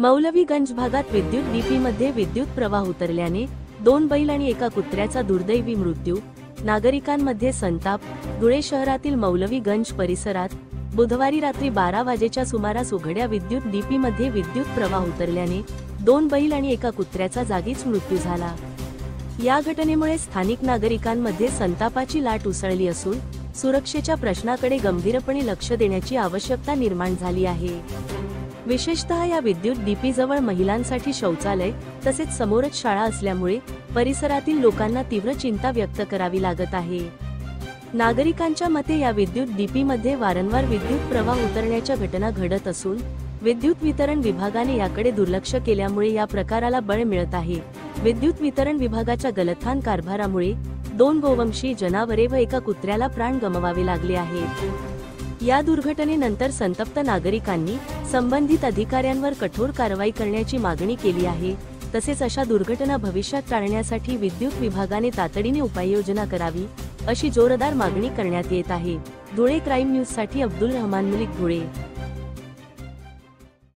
मौलवीगंज भागात विद्युत डीपीमध्ये विद्युत प्रवाह उतरल्याने 2 बैल आणि एका कुत्र्याचा दुर्दैवी मृत्यू. नागरिकांमध्ये संताप. धुळे शहरातील मौलवीगंज परिसरात बुधवारी रात्री 12 वाजेच्या सुमारास उघड्या विद्युत डीपीमध्ये विद्युत प्रवाह उतरल्याने 2 बैल आणि एका कुत्र्याचा जागीच मृत्यू झाला. या घटनेमुळे स्थानिक नागरिकांमध्ये संतापाची लाट उसळली असून सुरक्षेच्या प्रश्नाकडे गंभीरपणे लक्ष देण्याची आवश्यकता निर्माण झाली आहे. विशेषतः या विद्युत डीपीजवळ महिलांसाठी शौचालय तसेच समोरच शाळा असल्यामुळे परिसरातील लोकांना तीव्र चिंता व्यक्त करावी लागत आहे. नागरिकांच्या मते या विद्युत डीपीमध्ये वारंवार विद्युत प्रवाह उतरण्याच्या घटना घडत असून विद्युत वितरण विभागाने याकडे दुर्लक्ष केल्यामुळे या प्रकाराला बळ मिळत आहे. विद्युत वितरण विभागाच्या गलथान कारभारामुळे 2 गोवंशी जनावरे व एका कुत्र्याला प्राण गमवावे लागले आहेत. या दुर्घटनेनंतर संतप्त नागरिकांनी संबंधित अधिकाऱ्यांवर कठोर कारवाई करण्याची मागणी केली आहे. तसेच अशा दुर्घटना भविष्यात टाळण्यासाठी विद्युत विभागाने तातडीने उपाययोजना करावी अशी जोरदार मागणी करण्यात येत आहे. धुळे क्राईम न्यूजसाठी अब्दुल रहमान मलिक, धुळे.